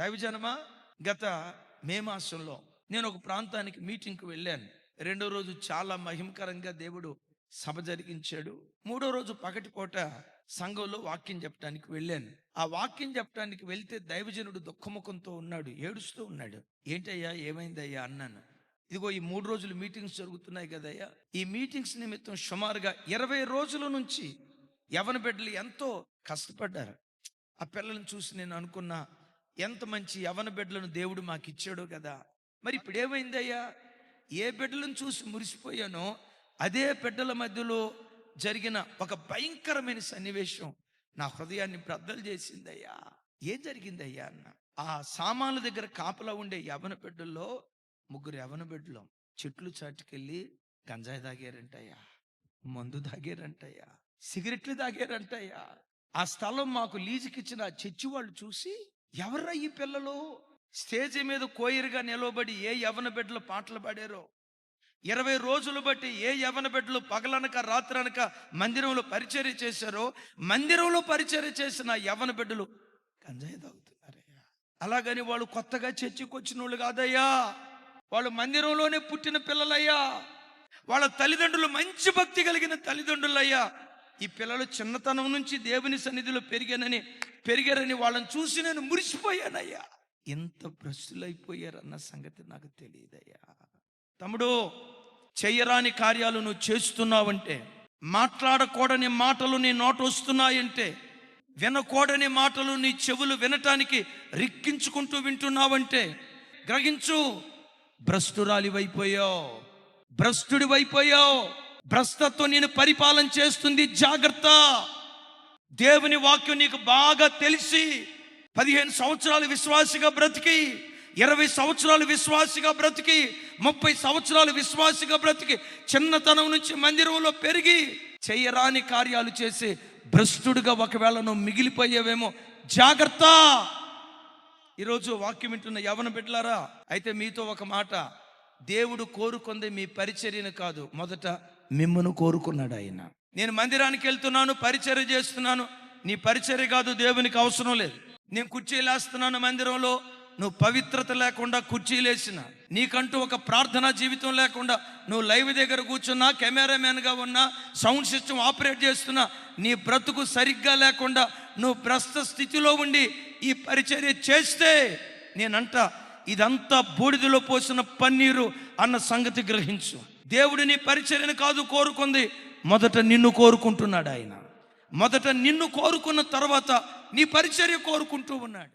దైవజనమా, గత మే మాసంలో నేను ఒక ప్రాంతానికి మీటింగ్కి వెళ్ళాను. రెండో రోజు చాలా మహిమకరంగా దేవుడు సభ జరిగించాడు. మూడో రోజు పగటిపూట సంఘంలో వాక్యం చెప్పడానికి వెళ్ళాను. ఆ వాక్యం చెప్పడానికి వెళ్తే దైవజనుడు దుఃఖముఖంతో ఉన్నాడు, ఏడుస్తూ ఉన్నాడు. ఏంటయ్యా, ఏమైందయ్యా అన్నాను. ఇదిగో ఈ 3 రోజులు మీటింగ్స్ జరుగుతున్నాయి కదయ్యా, ఈ మీటింగ్స్ నిమిత్తం సుమారుగా 20 రోజుల నుంచి యవన బిడ్డలు ఎంతో కష్టపడ్డారు. ఆ పిల్లలను చూసి నేను అనుకున్నా, ఎంత మంచి యవన బిడ్డలను దేవుడు మాకు ఇచ్చాడో కదా. మరి ఇప్పుడు ఏమైందయ్యా, ఏ బిడ్డలను చూసి మురిసిపోయానో అదే బిడ్డల మధ్యలో జరిగిన ఒక భయంకరమైన సన్నివేశం నా హృదయాన్ని బ్రద్దలు చేసిందయ్యా. ఏం జరిగిందయ్యా అన్న. ఆ సామాన్ల దగ్గర కాపలా ఉండే యవన బిడ్డల్లో 3 యవన బిడ్డలు చెట్లు చాటుకెళ్ళి గంజాయి తాగారంటయ్యా, మందు తాగారంటయ్యా, సిగరెట్లు తాగారంటయ్యా. ఆ స్థలం మాకు లీజుకిచ్చిన చర్చి వాళ్ళు చూసి, ఎవర్రా ఈ పిల్లలు, స్టేజ్ మీద కోయిరుగా నిలవబడి ఏ యవన బిడ్డలు పాటలు పాడారో, 20 రోజులు బట్టి ఏ యవన బిడ్డలు పగలనక రాత్రనక మందిరంలో పరిచర్య చేశారో, మందిరంలో పరిచర్య చేసిన యవన బిడ్డలు గంజాయి తాగుతున్నారయ్యా. అలాగని వాళ్ళు కొత్తగా చర్చికి వచ్చిన వాళ్ళు కాదయ్యా, వాళ్ళు మందిరంలోనే పుట్టిన పిల్లలయ్యా. వాళ్ళ తల్లిదండ్రులు మంచి భక్తి కలిగిన తల్లిదండ్రులయ్యా. ఈ పిల్లలు చిన్నతనం నుంచి దేవుని సన్నిధిలో పెరిగారని వాళ్ళని చూసి నేను మురిసిపోయానయ్యా. ఎంత భ్రష్టులైపోయారన్న సంగతి నాకు తెలియదయ్యా. తమ్ముడు, చెయ్యరాని కార్యాలు నువ్వు చేస్తున్నావంటే, మాట్లాడకూడని మాటలు నీ నోట వస్తున్నాయంటే, వినకూడని మాటలు నీ చెవులు వినటానికి రిక్కించుకుంటూ వింటున్నావంటే గ్రహించు, భ్రష్టురాలివైపోయావు, భ్రష్టుడివైపోయావు. భ్రష్టత్వం నేను పరిపాలన చేస్తుంది, జాగ్రత్త. దేవుని వాక్యం నీకు బాగా తెలిసి 15 సంవత్సరాలు విశ్వాసిగా బ్రతికి, 20 సంవత్సరాలు విశ్వాసిగా బ్రతికి, 30 సంవత్సరాలు విశ్వాసిగా బ్రతికి, చిన్నతనం నుంచి మందిరంలో పెరిగి చెయ్యరాని కార్యాలు చేసి భ్రష్టుడిగా ఒకవేళ నువ్వు మిగిలిపోయేవేమో, జాగ్రత్త. ఈరోజు వాక్యం వింటున్న యవన బిడ్డలారా, అయితే మీతో ఒక మాట, దేవుడు కోరుకుంది మీ పరిచర్యను కాదు, మొదట మిమ్మను కోరుకున్నాడు ఆయన. నేను మందిరానికి వెళ్తున్నాను, పరిచర్య చేస్తున్నాను, నీ పరిచర్య కాదు, దేవునికి అవసరం లేదు. నేను కుర్చీలేస్తున్నాను మందిరంలో, నువ్వు పవిత్రత లేకుండా కుర్చీలేసిన, నీకంటూ ఒక ప్రార్థనా జీవితం లేకుండా నువ్వు లైవ్ దగ్గర కూర్చున్నా, కెమెరామెన్గా ఉన్నా, సౌండ్ సిస్టమ్ ఆపరేట్ చేస్తున్నా, నీ బ్రతుకు సరిగ్గా లేకుండా నువ్వు భ్రష్ట స్థితిలో ఉండి ఈ పరిచర్య చేస్తే, నేనంట ఇదంతా బూడిదలో పోసిన పన్నీరు అన్న సంగతి గ్రహించు. దేవుడు నీ పరిచర్యను కాదు కోరుకుంది, మొదట నిన్ను కోరుకుంటున్నాడు ఆయన. మొదట నిన్ను కోరుకున్న తర్వాత నీ పరిచర్య కోరుకుంటూ ఉన్నాడు.